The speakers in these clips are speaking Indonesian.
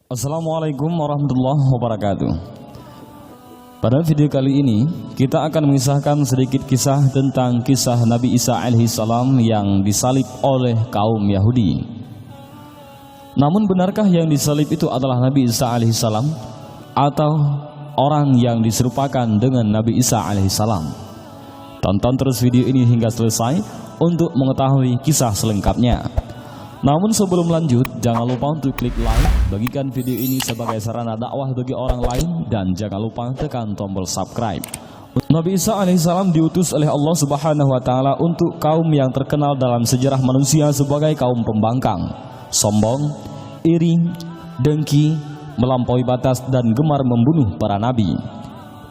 Assalamualaikum warahmatullahi wabarakatuh. Pada video kali ini kita akan mengisahkan sedikit kisah tentang kisah Nabi Isa alaihissalam yang disalib oleh kaum Yahudi. Namun benarkah yang disalib itu adalah Nabi Isa alaihissalam atau orang yang diserupakan dengan Nabi Isa alaihissalam? Tonton terus video ini hingga selesai untuk mengetahui kisah selengkapnya. Namun sebelum lanjut, jangan lupa untuk klik like, bagikan video ini sebagai sarana dakwah bagi orang lain, dan jangan lupa tekan tombol subscribe. Nabi Isa alaihissalam diutus oleh Allah subhanahu wa ta'ala untuk kaum yang terkenal dalam sejarah manusia sebagai kaum pembangkang, sombong, iri, dengki, melampaui batas, dan gemar membunuh para nabi.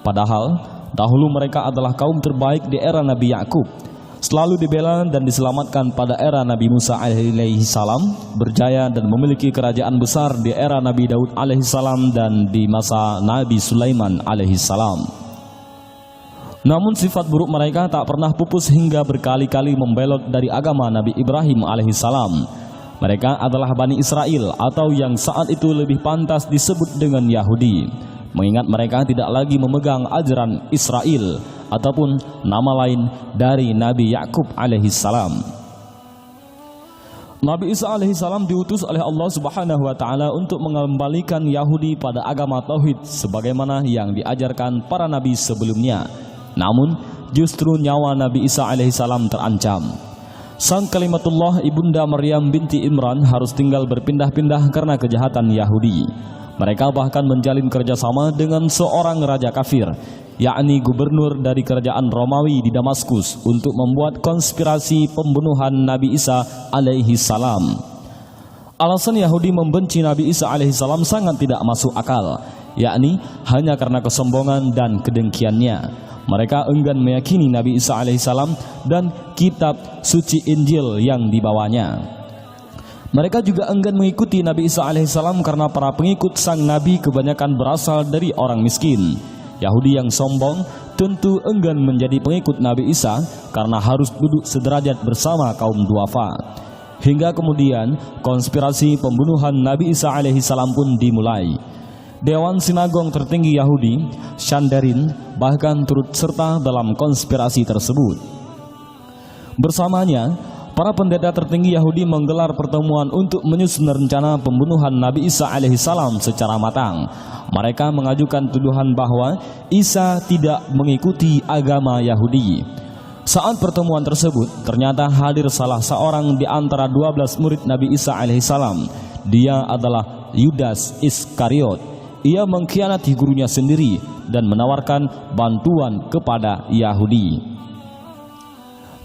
Padahal dahulu mereka adalah kaum terbaik di era Nabi Yakub, selalu dibela dan diselamatkan pada era Nabi Musa alaihissalam, berjaya dan memiliki kerajaan besar di era Nabi Daud alaihissalam dan di masa Nabi Sulaiman alaihissalam. Namun sifat buruk mereka tak pernah pupus hingga berkali-kali membelot dari agama Nabi Ibrahim alaihissalam. Mereka adalah Bani Israel atau yang saat itu lebih pantas disebut dengan Yahudi, mengingat mereka tidak lagi memegang ajaran Israel ataupun nama lain dari Nabi Yakub alaihissalam. Nabi Isa alaihissalam diutus oleh Allah subhanahu wa ta'ala untuk mengembalikan Yahudi pada agama Tauhid sebagaimana yang diajarkan para nabi sebelumnya. Namun justru nyawa Nabi Isa alaihissalam terancam. Sang kalimatullah ibunda Maryam binti Imran harus tinggal berpindah-pindah karena kejahatan Yahudi. Mereka bahkan menjalin kerjasama dengan seorang raja kafir, yakni gubernur dari kerajaan Romawi di Damaskus, untuk membuat konspirasi pembunuhan Nabi Isa alaihissalam. Alasan Yahudi membenci Nabi Isa alaihissalam sangat tidak masuk akal, yakni hanya karena kesombongan dan kedengkiannya. Mereka enggan meyakini Nabi Isa alaihissalam dan kitab suci Injil yang dibawanya. Mereka juga enggan mengikuti Nabi Isa alaihissalam karena para pengikut sang Nabi kebanyakan berasal dari orang miskin. Yahudi yang sombong tentu enggan menjadi pengikut Nabi Isa karena harus duduk sederajat bersama kaum duafa. Hingga kemudian konspirasi pembunuhan Nabi Isa alaihissalam pun dimulai. Dewan Sinagong tertinggi Yahudi, Sanhedrin, bahkan turut serta dalam konspirasi tersebut. Bersamanya, para pendeta tertinggi Yahudi menggelar pertemuan untuk menyusun rencana pembunuhan Nabi Isa alaihissalam secara matang. Mereka mengajukan tuduhan bahwa Isa tidak mengikuti agama Yahudi. Saat pertemuan tersebut, ternyata hadir salah seorang di antara 12 murid Nabi Isa alaihissalam. Dia adalah Yudas Iskariot. Ia mengkhianati gurunya sendiri dan menawarkan bantuan kepada Yahudi.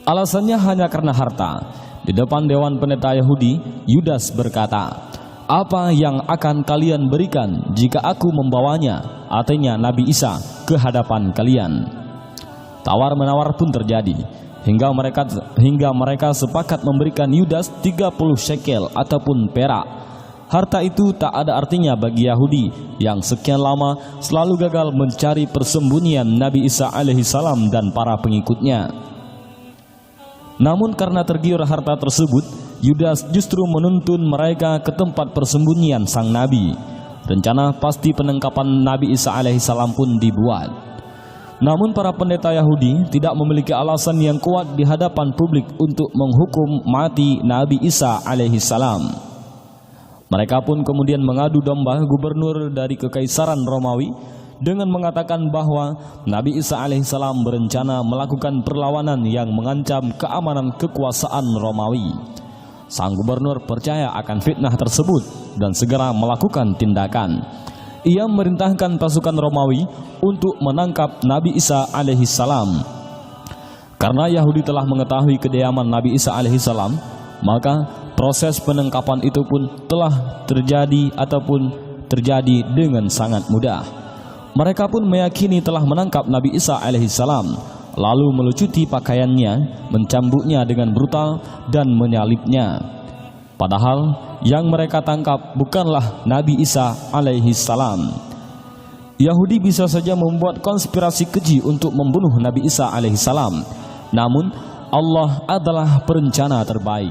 Alasannya hanya karena harta. Di depan Dewan Pendeta Yahudi, Yudas berkata, "Apa yang akan kalian berikan jika aku membawanya," artinya Nabi Isa, "ke hadapan kalian?" Tawar-menawar pun terjadi hingga mereka sepakat memberikan Yudas 30 shekel ataupun perak. Harta itu tak ada artinya bagi Yahudi yang sekian lama selalu gagal mencari persembunyian Nabi Isa alaihissalam dan para pengikutnya. Namun karena tergiur harta tersebut, Yudas justru menuntun mereka ke tempat persembunyian sang Nabi. Rencana pasti penangkapan Nabi Isa alaihissalam pun dibuat. Namun para pendeta Yahudi tidak memiliki alasan yang kuat di hadapan publik untuk menghukum mati Nabi Isa alaihissalam. Mereka pun kemudian mengadu domba gubernur dari Kekaisaran Romawi dengan mengatakan bahwa Nabi Isa alaihissalam berencana melakukan perlawanan yang mengancam keamanan kekuasaan Romawi. Sang gubernur percaya akan fitnah tersebut dan segera melakukan tindakan. Ia memerintahkan pasukan Romawi untuk menangkap Nabi Isa alaihissalam. Karena Yahudi telah mengetahui kediaman Nabi Isa alaihissalam, maka proses penangkapan itu pun telah terjadi dengan sangat mudah. Mereka pun meyakini telah menangkap Nabi Isa alaihissalam, lalu melucuti pakaiannya, mencambuknya dengan brutal dan menyalibnya. Padahal yang mereka tangkap bukanlah Nabi Isa alaihissalam. Yahudi bisa saja membuat konspirasi keji untuk membunuh Nabi Isa alaihissalam, namun Allah adalah perencana terbaik.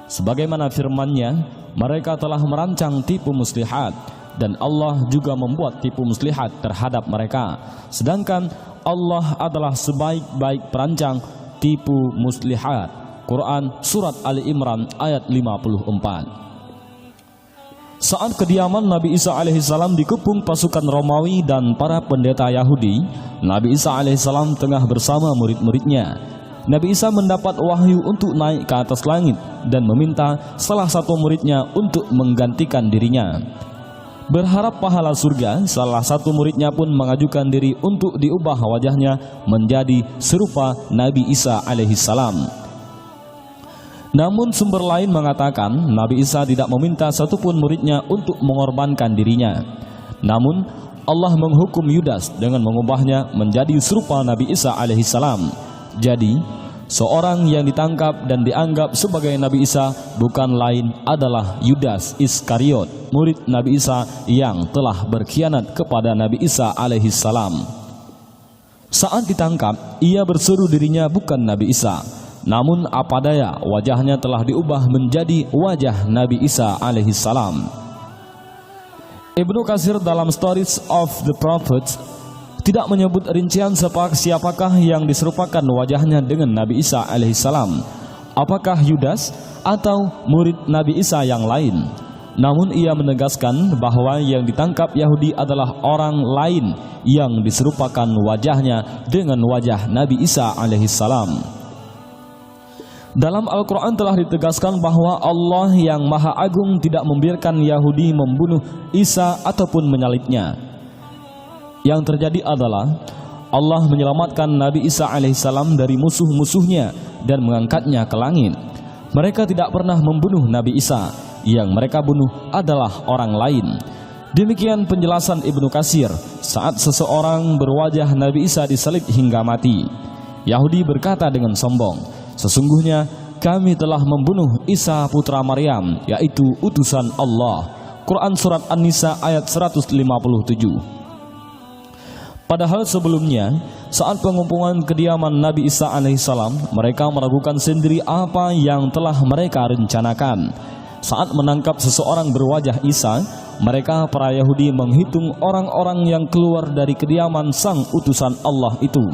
Sebagaimana firman-Nya, mereka telah merancang tipu muslihat dan Allah juga membuat tipu muslihat terhadap mereka. Sedangkan Allah adalah sebaik-baik perancang tipu muslihat. Quran Surat Ali Imran ayat 54. Saat kediaman Nabi Isa alaihissalam dikepung pasukan Romawi dan para pendeta Yahudi, Nabi Isa alaihissalam tengah bersama murid-muridnya. Nabi Isa mendapat wahyu untuk naik ke atas langit dan meminta salah satu muridnya untuk menggantikan dirinya. Berharap pahala surga, salah satu muridnya pun mengajukan diri untuk diubah wajahnya menjadi serupa Nabi Isa alaihissalam. Namun sumber lain mengatakan Nabi Isa tidak meminta satupun muridnya untuk mengorbankan dirinya. Namun Allah menghukum Yudas dengan mengubahnya menjadi serupa Nabi Isa alaihissalam. Jadi seorang yang ditangkap dan dianggap sebagai Nabi Isa bukan lain adalah Yudas Iskariot, murid Nabi Isa yang telah berkhianat kepada Nabi Isa alaihissalam. Saat ditangkap, ia berseru dirinya bukan Nabi Isa. Namun apa daya, wajahnya telah diubah menjadi wajah Nabi Isa alaihissalam. Ibnu Katsir dalam Stories of the Prophets tidak menyebut rincian siapakah yang diserupakan wajahnya dengan Nabi Isa alaihissalam, apakah Yudas atau murid Nabi Isa yang lain. Namun ia menegaskan bahwa yang ditangkap Yahudi adalah orang lain yang diserupakan wajahnya dengan wajah Nabi Isa alaihissalam. Dalam Al-Quran telah ditegaskan bahwa Allah yang Maha Agung tidak membiarkan Yahudi membunuh Isa ataupun menyalibnya. Yang terjadi adalah Allah menyelamatkan Nabi Isa alaihissalam dari musuh-musuhnya dan mengangkatnya ke langit. Mereka tidak pernah membunuh Nabi Isa, yang mereka bunuh adalah orang lain. Demikian penjelasan Ibnu Katsir saat seseorang berwajah Nabi Isa disalib hingga mati. Yahudi berkata dengan sombong, "Sesungguhnya kami telah membunuh Isa putra Maryam, yaitu utusan Allah." Quran Surat An-Nisa ayat 157. Padahal sebelumnya, saat pengepungan kediaman Nabi Isa alaihissalam, mereka meragukan sendiri apa yang telah mereka rencanakan. Saat menangkap seseorang berwajah Isa, mereka para Yahudi menghitung orang-orang yang keluar dari kediaman sang utusan Allah itu.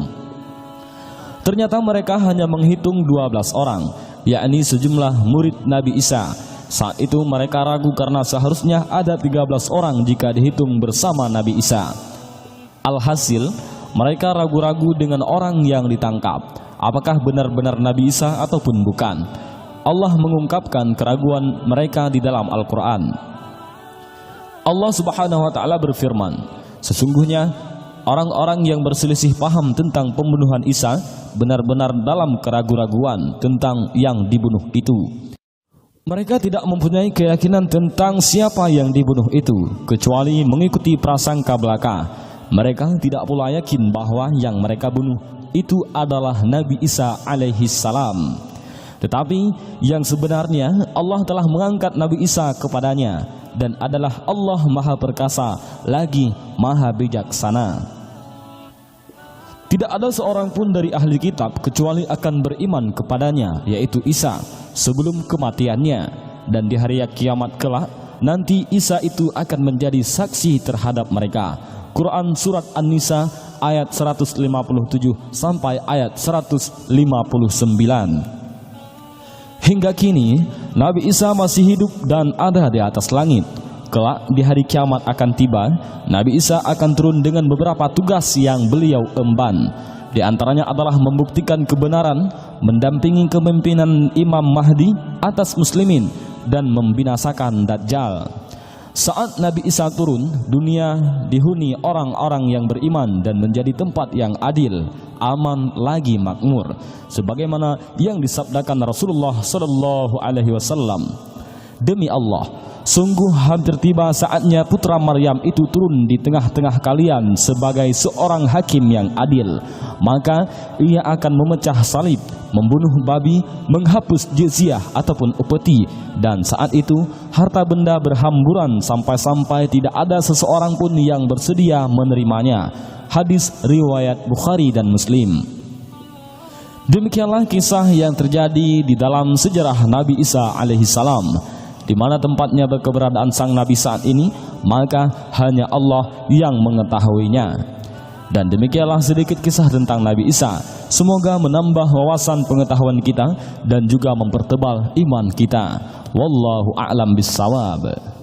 Ternyata mereka hanya menghitung 12 orang, yakni sejumlah murid Nabi Isa. Saat itu mereka ragu karena seharusnya ada 13 orang jika dihitung bersama Nabi Isa. Alhasil, mereka ragu-ragu dengan orang yang ditangkap, apakah benar-benar Nabi Isa ataupun bukan. Allah mengungkapkan keraguan mereka di dalam Al-Quran. Allah Subhanahu wa Ta'ala berfirman, "Sesungguhnya orang-orang yang berselisih paham tentang pembunuhan Isa benar-benar dalam keraguan-raguan tentang yang dibunuh itu. Mereka tidak mempunyai keyakinan tentang siapa yang dibunuh itu, kecuali mengikuti prasangka belaka. Mereka tidak pula yakin bahwa yang mereka bunuh itu adalah Nabi Isa alaihissalam. Tetapi yang sebenarnya Allah telah mengangkat Nabi Isa kepadanya, dan adalah Allah Maha Perkasa lagi Maha Bijaksana. Tidak ada seorang pun dari ahli kitab kecuali akan beriman kepadanya, yaitu Isa, sebelum kematiannya. Dan di hari kiamat kelak, nanti Isa itu akan menjadi saksi terhadap mereka. Quran Surat An-Nisa ayat 157 sampai ayat 159. Hingga kini, Nabi Isa masih hidup dan ada di atas langit. Kelak di hari kiamat akan tiba, Nabi Isa akan turun dengan beberapa tugas yang beliau emban. Di antaranya adalah membuktikan kebenaran, mendampingi kepemimpinan Imam Mahdi atas muslimin, dan membinasakan Dajjal. Saat Nabi Isa turun, dunia dihuni orang-orang yang beriman dan menjadi tempat yang adil, aman lagi makmur, sebagaimana yang disabdakan Rasulullah sallallahu alaihi wasallam. Demi Allah, sungguh hampir tiba saatnya putra Maryam itu turun di tengah-tengah kalian sebagai seorang hakim yang adil. Maka ia akan memecah salib, membunuh babi, menghapus jizyah ataupun upeti, dan saat itu harta benda berhamburan sampai-sampai tidak ada seseorang pun yang bersedia menerimanya. Hadis riwayat Bukhari dan Muslim. Demikianlah kisah yang terjadi di dalam sejarah Nabi Isa alaihissalam. Di mana tempatnya berkeberadaan sang Nabi saat ini maka hanya Allah yang mengetahuinya. Dan demikianlah sedikit kisah tentang Nabi Isa. Semoga menambah wawasan pengetahuan kita dan juga mempertebal iman kita. Wallahu a'lam bissawab.